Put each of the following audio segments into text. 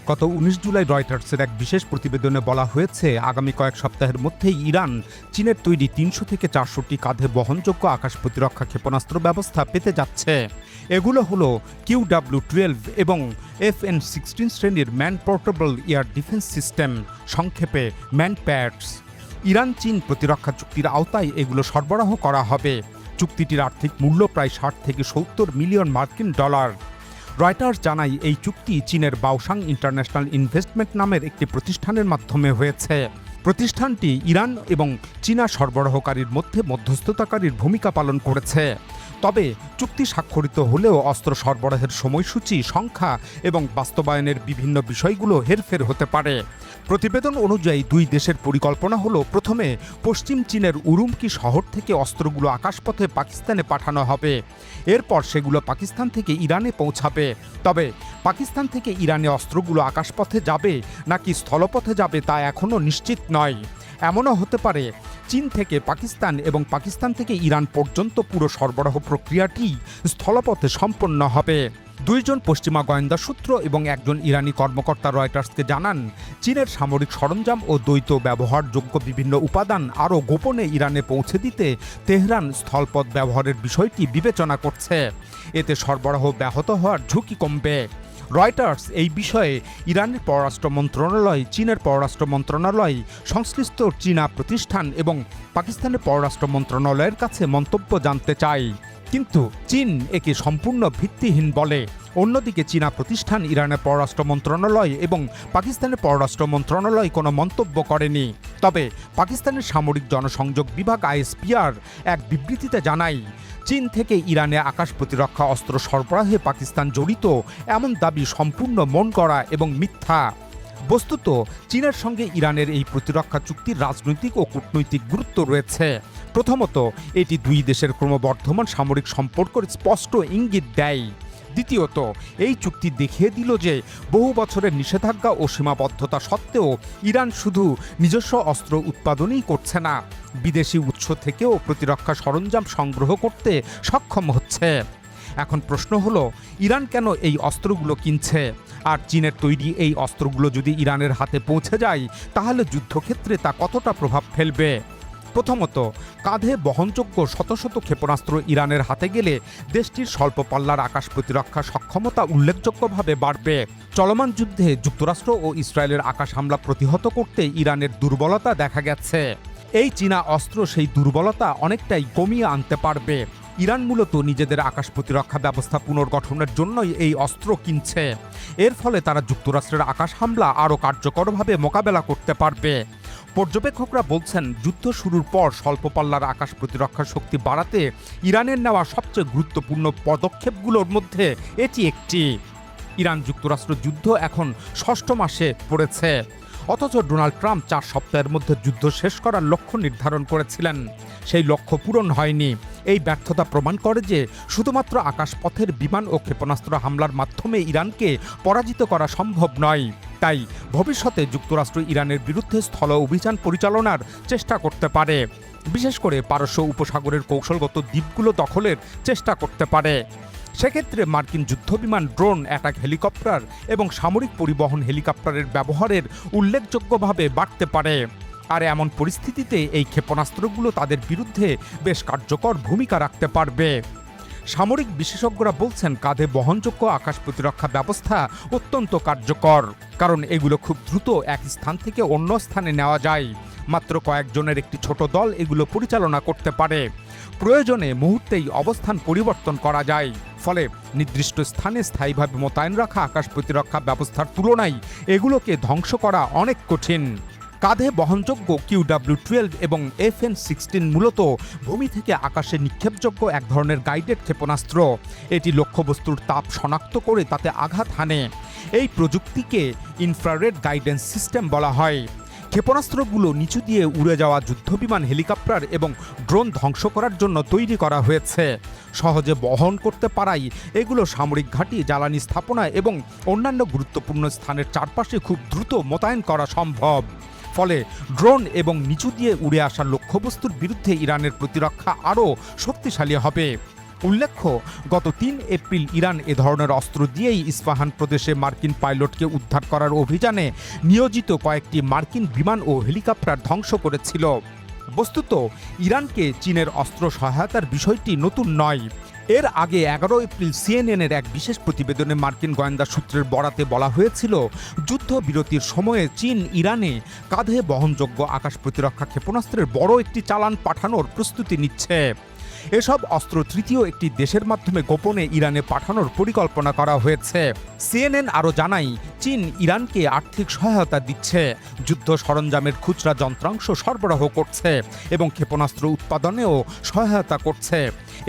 গত ১৯ জুলাই রয়টার্সের এক বিশেষ প্রতিবেদনে বলা হয়েছে, আগামী কয়েক সপ্তাহের মধ্যেই ইরান চীনের তৈরি ৩০০ থেকে ৪০০টি কাঁধে বহনযোগ্য আকাশ প্রতিরক্ষা ক্ষেপণাস্ত্র ব্যবস্থা পেতে যাচ্ছে। এগুলো হলো QW-12 এবং FN-16 শ্রেণীর man portable air defence system, সংক্ষেপে ম্যানপ্যাডস। ইরান চীন প্রতিরক্ষা চুক্তির আওতায় এগুলো সরবরাহ করা হবে। চুক্তিটির আর্থিক মূল্য প্রায় ৬০ থেকে ৭০ মিলিয়ন মার্কিন ডলার। রয়টার্স জানায়, এই চুক্তি চীনের বাওসাং ইন্টারন্যাশনাল ইনভেস্টমেন্ট নামের একটি প্রতিষ্ঠানের মাধ্যমে হয়েছে। প্রতিষ্ঠানটি ইরান এবং চীনা সরবরাহকারীর মধ্যে মধ্যস্থতাকারীর ভূমিকা পালন করেছে। তবে চুক্তি স্বাক্ষরিত হলেও অস্ত্র সরবরাহের সময়সূচি, সংখ্যা এবং বাস্তবায়নের বিভিন্ন বিষয়গুলো হেরফের হতে পারে। প্রতিবেদন অনুযায়ী দুই দেশের পরিকল্পনা হলো, প্রথমে পশ্চিম চীনের উরুমকি শহর থেকে অস্ত্রগুলো আকাশপথে পাকিস্তানে পাঠানো হবে। এরপর সেগুলো পাকিস্তান থেকে ইরানে পৌঁছাবে। তবে পাকিস্তান থেকে ইরানে অস্ত্রগুলো আকাশপথে যাবে নাকি স্থলপথে যাবে তা এখনও নিশ্চিত নয়। এমনও হতে পারে চীন থেকে পাকিস্তান এবং পাকিস্তান থেকে ইরান পর্যন্ত পুরো সরবরাহ প্রক্রিয়াটি স্থলপথে সম্পন্ন হবে। দুইজন পশ্চিমা গোয়েন্দা সূত্র এবং একজন ইরানি কর্মকর্তা রয়টার্সকে জানান, চীনের সামরিক সরঞ্জাম ও দ্বৈত ব্যবহারযোগ্য বিভিন্ন উপাদান আরও গোপনে ইরানে পৌঁছে দিতে তেহরান স্থলপথ ব্যবহারের বিষয়টি বিবেচনা করছে। এতে সরবরাহ ব্যাহত হওয়ার ঝুঁকি কমবে। রয়টার্স এই বিষয়ে ইরানের পররাষ্ট্র মন্ত্রণালয়, চীনের পররাষ্ট্র মন্ত্রণালয়, সংশ্লিষ্ট চীনা প্রতিষ্ঠান এবং পাকিস্তানের পররাষ্ট্র মন্ত্রণালয়ের কাছে মন্তব্য জানতে চায়, কিন্তু চীন একে সম্পূর্ণ ভিত্তিহীন বলে। অন্যদিকে চীনা প্রতিষ্ঠান, ইরানের পররাষ্ট্র মন্ত্রণালয় এবং পাকিস্তানের পররাষ্ট্র মন্ত্রণালয় কোনো মন্তব্য করেনি। তবে পাকিস্তানের সামরিক জনসংযোগ বিভাগ ISPR এক বিবৃতিতে জানায়, চীন থেকে ইরানে আকাশ প্রতিরক্ষা অস্ত্র সরবরাহে পাকিস্তান জড়িত এমন দাবি সম্পূর্ণ মন গড়া এবং মিথ্যা। বস্তুত চীনের সঙ্গে ইরানের এই প্রতিরক্ষা চুক্তির রাজনৈতিক ও কূটনৈতিক গুরুত্ব রয়েছে। প্রথমত, এটি দুই দেশের ক্রমবর্ধমান সামরিক সম্পর্কের স্পষ্ট ইঙ্গিত দেয়। দ্বিতীয়ত, এই চুক্তি দেখিয়ে দিল যে বহু বছরের নিষেধাজ্ঞা ও সীমাবদ্ধতা সত্ত্বেও ইরান শুধু নিজস্ব অস্ত্র উৎপাদনই করছে না, বিদেশি উৎস থেকেও প্রতিরক্ষা সরঞ্জাম সংগ্রহ করতে সক্ষম হচ্ছে। এখন প্রশ্ন হলো, ইরান কেন এই অস্ত্রগুলো কিনছে? আর চীনের তৈরি এই অস্ত্রগুলো যদি ইরানের হাতে পৌঁছে যায়, তাহলে যুদ্ধক্ষেত্রে তা কতটা প্রভাব ফেলবে? প্রথমত, কাঁধে বহনযোগ্য শত শত ক্ষেপণাস্ত্র ইরানের হাতে গেলে দেশটির স্বল্প পাল্লার আকাশ প্রতিরক্ষা সক্ষমতা উল্লেখযোগ্যভাবে বাড়বে। চলমান যুদ্ধে যুক্তরাষ্ট্র ও ইসরায়েলের আকাশ হামলা প্রতিহত করতে ইরানের দুর্বলতা দেখা গেছে। এই চীনা অস্ত্র সেই দুর্বলতা অনেকটাই কমিয়ে আনতে পারবে। ইরান মূলত নিজেদের আকাশ প্রতিরক্ষা ব্যবস্থা পুনর্গঠনের জন্যই এই অস্ত্র কিনছে। এর ফলে তারা যুক্তরাষ্ট্রের আকাশ হামলা আরও কার্যকরভাবে মোকাবেলা করতে পারবে। পর্যবেক্ষকরা বলছেন, যুদ্ধ শুরুর পর স্বল্প পাল্লার আকাশ প্রতিরক্ষা শক্তি বাড়াতে ইরানের নেওয়া সবচেয়ে গুরুত্বপূর্ণ পদক্ষেপগুলোর মধ্যে এটি একটি। ইরান যুক্তরাষ্ট্র যুদ্ধ এখন ৬ষ্ঠ মাসে পড়েছে, অথচ ডোনাল্ড ট্রাম্প ৪ সপ্তাহের মধ্যে যুদ্ধ শেষ করার লক্ষ্য নির্ধারণ করেছিলেন। সেই লক্ষ্য পূরণ হয়নি। এই ব্যর্থতা প্রমাণ করে যে শুধুমাত্র আকাশপথের বিমান ও ক্ষেপণাস্ত্র হামলার মাধ্যমে ইরানকে পরাজিত করা সম্ভব নয়। তাই ভবিষ্যতে যুক্তরাষ্ট্র ইরানের বিরুদ্ধে স্থল অভিযান পরিচালনার চেষ্টা করতে পারে, বিশেষ করে পারস্য উপসাগরের কৌশলগত দ্বীপগুলো দখলের চেষ্টা করতে পারে। সেক্ষেত্রে মার্কিন যুদ্ধবিমান, ড্রোন, অ্যাটাক হেলিকপ্টার এবং সামরিক পরিবহন হেলিকপ্টারের ব্যবহারের উল্লেখযোগ্যভাবে বাড়তে পারে। আর এমন পরিস্থিতিতে এই ক্ষেপণাস্ত্রগুলো তাদের বিরুদ্ধে বেশ কার্যকর ভূমিকা রাখতে পারবে। সামরিক বিশেষজ্ঞরা বলছেন, কাঁধে বহনযোগ্য আকাশ প্রতিরক্ষা ব্যবস্থা অত্যন্ত কার্যকর, কারণ এগুলো খুব দ্রুত এক স্থান থেকে অন্য স্থানে নেওয়া যায়। মাত্র কয়েকজনের একটি ছোট দল এগুলো পরিচালনা করতে পারে। প্রয়োজনে মুহূর্তেই অবস্থান পরিবর্তন করা যায়। ফলে নির্দিষ্ট স্থানে স্থায়ীভাবে মোতায়েন রাখা আকাশ প্রতিরক্ষা ব্যবস্থার তুলনায় এগুলোকে ধ্বংস করা অনেক কঠিন। কাঁধে বহনযোগ্য QW-12 এবং FN-16 মূলত ভূমি থেকে আকাশে নিক্ষেপযোগ্য এক ধরনের গাইডেড ক্ষেপণাস্ত্র। এটি লক্ষ্যবস্তুর তাপ শনাক্ত করে তাতে আঘাত হানে। এই প্রযুক্তিকে ইনফ্রারেড গাইডেন্স সিস্টেম বলা হয়। ক্ষেপণাস্ত্রগুলো নিচু দিয়ে উড়ে যাওয়া যুদ্ধবিমান, হেলিকপ্টার এবং ড্রোন ধ্বংস করার জন্য তৈরি করা হয়েছে। সহজে বহন করতে পারাই এগুলো সামরিক ঘাঁটি, জ্বালানি স্থাপনা এবং অন্যান্য গুরুত্বপূর্ণ স্থানের চারপাশে খুব দ্রুত মোতায়েন করা সম্ভব। ফলে ড্রোন এবং নিচু দিয়ে উড়ে আসা লক্ষ্যবস্তুর বিরুদ্ধে ইরানের প্রতিরক্ষা আরও শক্তিশালী হবে। উল্লেখ্য, গত ৩ এপ্রিল ইরান এ ধরনের অস্ত্র দিয়েই ইস্পাহান প্রদেশে মার্কিন পাইলটকে উদ্ধার করার অভিযানে নিয়োজিত কয়েকটি মার্কিন বিমান ও হেলিকপ্টার ধ্বংস করেছিল। বস্তুত ইরানকে চীনের অস্ত্র সহায়তার বিষয়টি নতুন নয়। এর আগে ১১ এপ্রিল সিএনএনের এক বিশেষ প্রতিবেদনে মার্কিন গোয়েন্দা সূত্রের বরাতে বলা হয়েছিল, যুদ্ধবিরতির সময়ে চীন ইরানে কাঁধে বহনযোগ্য আকাশ প্রতিরক্ষা ক্ষেপণাস্ত্রের বড় একটি চালান পাঠানোর প্রস্তুতি নিচ্ছে। এসব অস্ত্র তৃতীয় একটি দেশের মাধ্যমে গোপনে ইরানে পাঠানোর পরিকল্পনা করা হয়েছে। সিএনএন আরও জানায়, চীন ইরানকে আর্থিক সহায়তা দিচ্ছে, যুদ্ধ সরঞ্জামের খুচরা যন্ত্রাংশ সরবরাহ করছে এবং ক্ষেপণাস্ত্র উৎপাদনেও সহায়তা করছে।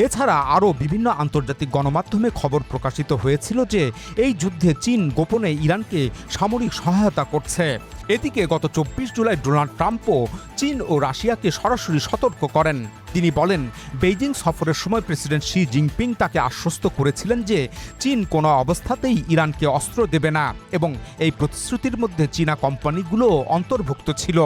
এছাড়া আরও বিভিন্ন আন্তর্জাতিক গণমাধ্যমে খবর প্রকাশিত হয়েছিল যে এই যুদ্ধে চীন গোপনে ইরানকে সামরিক সহায়তা করছে। এদিকে গত ২৪ জুলাই ডোনাল্ড ট্রাম্পও চীন ও রাশিয়াকে সরাসরি সতর্ক করেন। তিনি বলেন, বেইজিং সফরের সময় প্রেসিডেন্ট শি জিনপিং তাকে আশ্বস্ত করেছিলেন যে চীন কোনো অবস্থাতেই ইরানকে অস্ত্র দেবে না এবং এই প্রতিশ্রুতির মধ্যে চীনা কোম্পানিগুলো অন্তর্ভুক্ত ছিল।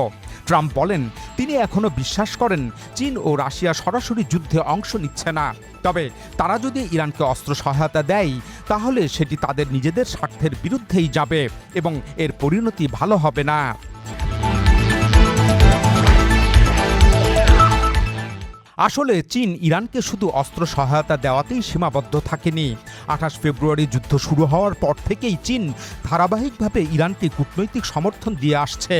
ট্রাম্প বলেন, তিনি এখনও বিশ্বাস করেন চীন ও রাশিয়া সরাসরি যুদ্ধে অংশ নিচ্ছে না, তবে তারা যদি ইরানকে অস্ত্র সহায়তা দেয় তাহলে সেটি তাদের নিজেদের স্বার্থের বিরুদ্ধেই যাবে এবং এর পরিণতি ভালো হবে না। আসলে চীন ইরানকে শুধু অস্ত্র সহায়তা দেওয়াতেই সীমাবদ্ধ থাকেনি। ২৮ ফেব্রুয়ারি যুদ্ধ শুরু হওয়ার পর থেকেই চীন ধারাবাহিকভাবে ইরানকে কূটনৈতিক সমর্থন দিয়ে আসছে।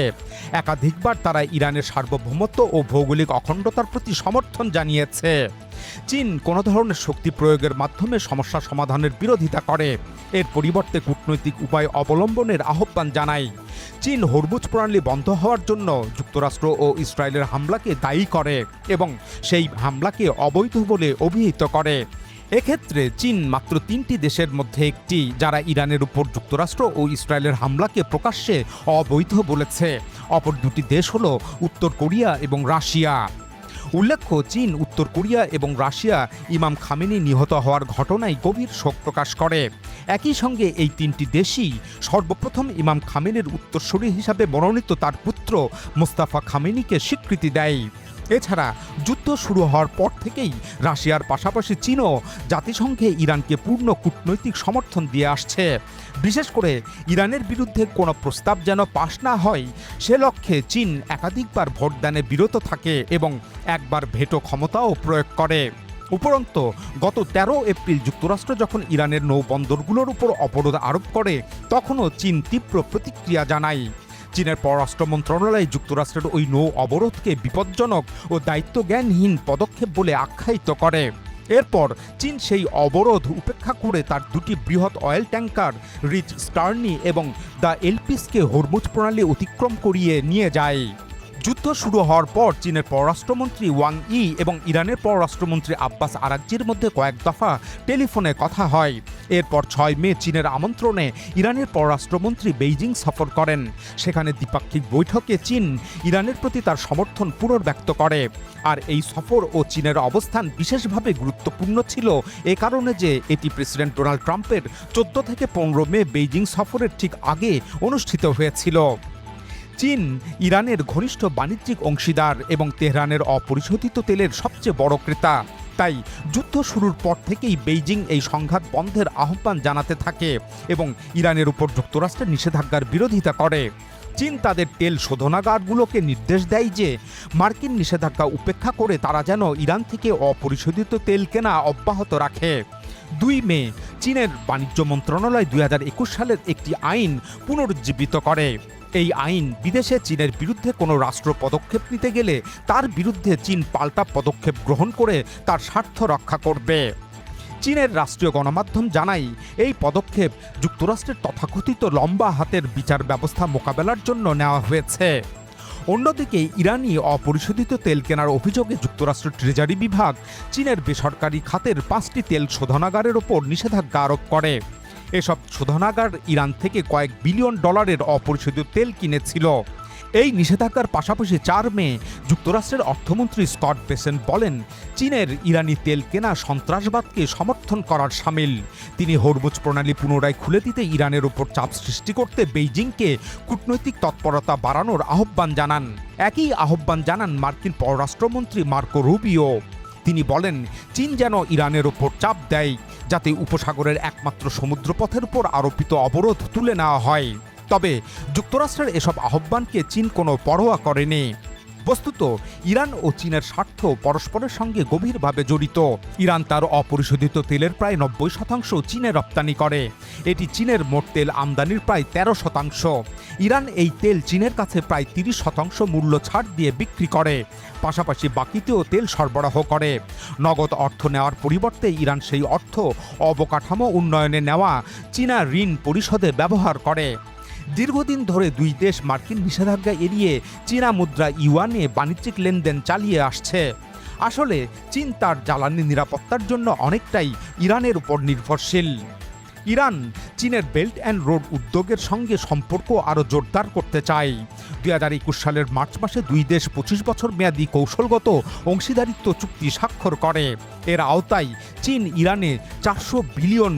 একাধিকবার তারা ইরানের সার্বভৌমত্ব ও ভৌগোলিক অখণ্ডতার প্রতি সমর্থন জানিয়েছে। চীন কোনো ধরনের শক্তি প্রয়োগের মাধ্যমে সমস্যা সমাধানের বিরোধিতা করে, এর পরিবর্তে কূটনৈতিক উপায় অবলম্বনের আহ্বান জানায়। চীন হরমুজ প্রণালী বন্ধ হওয়ার জন্য যুক্তরাষ্ট্র ও ইসরায়েলের হামলাকে দায়ী করে এবং সেই হামলাকে অবৈধ বলে অভিহিত করে। এক্ষেত্রে চীন মাত্র ৩টি দেশের মধ্যে একটি যারা ইরানের উপর যুক্তরাষ্ট্র ও ইসরায়েলের হামলাকে প্রকাশ্যে অবৈধ বলেছে। অপর দুটি দেশ হল উত্তর কোরিয়া এবং রাশিয়া। উল্লেখ্য, চীন, উত্তর কোরিয়া এবং রাশিয়া ইমাম খামেনি নিহত হওয়ার ঘটনায় গভীর শোক প্রকাশ করে। একই সঙ্গে এই ৩টি দেশই সর্বপ্রথম ইমাম খামেনির উত্তরসূরি হিসাবে মনোনীত তার পুত্র মোস্তাফা খামেনিকে স্বীকৃতি দেয়। এছাড়া যুদ্ধ শুরু হওয়ার পর থেকেই রাশিয়ার পাশাপাশি চীনও জাতিসংঘে ইরানকে পূর্ণ কূটনৈতিক সমর্থন দিয়ে আসছে। বিশেষ করে ইরানের বিরুদ্ধে কোনো প্রস্তাব যেন পাশ না হয় সে লক্ষ্যে চীন একাধিকবার ভোটদানে বিরত থাকে এবং একবার ভেটো ক্ষমতাও প্রয়োগ করে। উপরন্তু গত ১৩ এপ্রিল যুক্তরাষ্ট্র যখন ইরানের নৌবন্দরগুলোর উপর অবরোধ আরোপ করে তখনও চীন তীব্র প্রতিক্রিয়া জানায়। চীনের পররাষ্ট্র মন্ত্রণালয় যুক্তরাষ্ট্রের ওই নৌ অবরোধকে বিপজ্জনক ও দায়িত্বজ্ঞানহীন পদক্ষেপ বলে আখ্যায়িত করে। এরপর চীন সেই অবরোধ উপেক্ষা করে তার দুটি বৃহৎ অয়েল ট্যাঙ্কার রিচ স্টার্নি এবং দ্য এলপিসকে হরমুজ প্রণালী অতিক্রম করিয়ে নিয়ে যায়। যুদ্ধ শুরু হওয়ার পর চীনের পররাষ্ট্রমন্ত্রী ওয়াং ই এবং ইরানের পররাষ্ট্রমন্ত্রী আব্বাস আরাকচির মধ্যে কয়েক দফা টেলিফোনে কথা হয়। এরপর ৬ মে চীনের আমন্ত্রণে ইরানের পররাষ্ট্রমন্ত্রী বেইজিং সফর করেন। সেখানে দ্বিপাক্ষিক বৈঠকে চীন ইরানের প্রতি তার সমর্থন পুনর্ব্যক্ত করে। আর এই সফর ও চীনের অবস্থান বিশেষভাবে গুরুত্বপূর্ণ ছিল এ কারণে যে এটি প্রেসিডেন্ট ডোনাল্ড ট্রাম্পের ১৪ থেকে ১৫ মে বেইজিং সফরের ঠিক আগে অনুষ্ঠিত হয়েছিল। চীন ইরানের ঘনিষ্ঠ বাণিজ্যিক অংশীদার এবং তেহরানের অপরিশোধিত তেলের সবচেয়ে বড় ক্রেতা। তাই যুদ্ধ শুরুর পর থেকেই বেইজিং এই সংঘাত বন্ধের আহ্বান জানাতে থাকে এবং ইরানের উপর যুক্তরাষ্ট্রের নিষেধাজ্ঞার বিরোধিতা করে। চীন তাদের তেল শোধনাগারগুলোকে নির্দেশ দেয় যে মার্কিন নিষেধাজ্ঞা উপেক্ষা করে তারা যেন ইরান থেকে অপরিশোধিত তেল কেনা অব্যাহত রাখে। ২ মে চীনের বাণিজ্য মন্ত্রণালয় ২০২১ সালের একটি আইন পুনরুজ্জীবিত করে। এই আইন বিদেশে চীনের বিরুদ্ধে কোনো রাষ্ট্র পদক্ষেপ নিতে গেলে তার বিরুদ্ধে চীন পাল্টা পদক্ষেপ গ্রহণ করে তার স্বার্থ রক্ষা করবে। চীনের রাষ্ট্রীয় গণমাধ্যম জানায়, এই পদক্ষেপ যুক্তরাষ্ট্রের তথাকথিত লম্বা হাতের বিচার ব্যবস্থা মোকাবেলার জন্য নেওয়া হয়েছে। অন্যদিকে ইরানি অপরিশোধিত তেল কেনার অভিযোগে যুক্তরাষ্ট্রের ট্রেজারি বিভাগ চীনের বেসরকারি খাতের ৫টি তেল শোধনাগারের ওপর নিষেধাজ্ঞা আরোপ করে। এসব শোধনাগার ইরান থেকে কয়েক বিলিয়ন ডলারের অপরিশোধিত তেল কিনেছিল। এই নিষেধাজ্ঞার পাশাপাশি ৪ মে যুক্তরাষ্ট্রের অর্থমন্ত্রী স্কট বেসেন্ট বলেন, চীনের ইরানি তেল কেনা সন্ত্রাসবাদকে সমর্থন করার শামিল। তিনি হরমুজ প্রণালী পুনরায় খুলে দিতে ইরানের উপর চাপ সৃষ্টি করতে বেইজিংকে কূটনৈতিক তৎপরতা বাড়ানোর আহ্বান জানান। একই আহ্বান জানান মার্কিন পররাষ্ট্রমন্ত্রী মার্কো রুবিও। তিনি বলেন, চীন যেন ইরানের ওপর চাপ দেয়, যাতে উপসাগরের একমাত্র সমুদ্রপথের উপর আরোপিত অবরোধ তুলে নেওয়া হয়। তবে যুক্তরাষ্ট্রের এসব আহ্বানকে চীন কোনো পরোয়া করেনি। বস্তুত ইরান ও চীনের স্বার্থ পরস্পরের সঙ্গে গভীরভাবে জড়িত। ইরান তার অপরিশোধিত তেলের প্রায় 90% চীনে রপ্তানি করে। এটি চীনের মোট তেল আমদানির প্রায় 13%। ইরান এই তেল চীনের কাছে প্রায় 30% মূল্য ছাড় দিয়ে বিক্রি করে, পাশাপাশি বাকিতেও তেল সরবরাহ করে। নগদ অর্থ নেওয়ার পরিবর্তে ইরান সেই অর্থ অবকাঠামো উন্নয়নে নেওয়া চীনা ঋণ পরিশোধে ব্যবহার করে। দীর্ঘদিন ধরে দুই দেশ মার্কিন নিষেধাজ্ঞা এড়িয়ে চীনা মুদ্রা ইউয়ানে বাণিজ্যিক লেনদেন চালিয়ে আসছে। আসলে চীন তার জ্বালানি নিরাপত্তার জন্য অনেকটাই ইরানের উপর নির্ভরশীল। ইরান চীনের বেল্ট অ্যান্ড রোড উদ্যোগের সঙ্গে সম্পর্ক আরও জোরদার করতে চায়। 2021 সালের মার্চ মাসে দুই দেশ 25 বছর মেয়াদী কৌশলগত অংশীদারিত্ব চুক্তি স্বাক্ষর করে। এর আওতায় চীন ইরানে $400 বিলিয়ন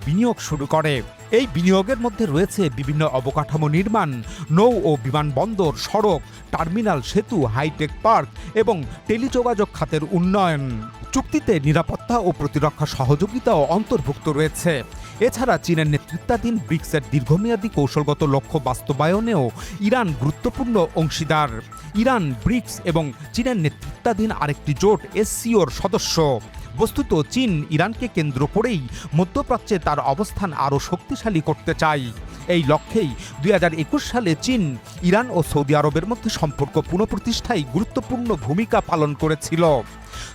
বিনিয়োগ শুরু করে। এই বিনিয়োগের মধ্যে রয়েছে বিভিন্ন অবকাঠামো নির্মাণ, নৌ ও বিমানবন্দর, সড়ক, টার্মিনাল, সেতু, হাইটেক পার্ক এবং টেলিযোগাযোগ খাতের উন্নয়ন। চুক্তিতে নিরাপত্তা ও প্রতিরক্ষা সহযোগিতাও অন্তর্ভুক্ত রয়েছে। এছাড়া চীনের নেতৃত্বাধীন ব্রিক্সের দীর্ঘমেয়াদী কৌশলগত লক্ষ্য বাস্তবায়নেও ইরান গুরুত্বপূর্ণ অংশীদার। ইরান ব্রিক্স এবং চীনের নেতৃত্বাধীন আরেকটি জোট SCOর সদস্য। বস্তুত চীন ইরানকে কেন্দ্র করেই মধ্যপ্রাচ্যে তার অবস্থান আরও শক্তিশালী করতে চায়। এই লক্ষ্যেই 2021 সালে চীন ইরান ও সৌদি আরবের মধ্যে সম্পর্ক পুনঃপ্রতিষ্ঠায় গুরুত্বপূর্ণ ভূমিকা পালন করেছিল।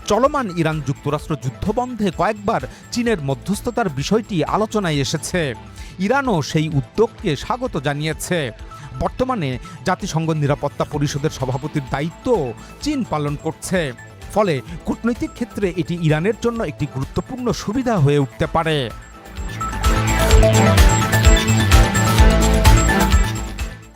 চলমান ইরান যুক্তরাষ্ট্র যুদ্ধবন্ধে কয়েকবার চীনের মধ্যস্থতার বিষয়টি আলোচনায় এসেছে। ইরানও সেই উদ্যোগকে স্বাগত জানিয়েছে। বর্তমানে জাতিসংঘ নিরাপত্তা পরিষদের সভাপতির দায়িত্ব চীন পালন করছে। ফলে কূটনৈতিক ক্ষেত্রে এটি ইরানের জন্য একটি গুরুত্বপূর্ণ সুবিধা হয়ে উঠতে পারে।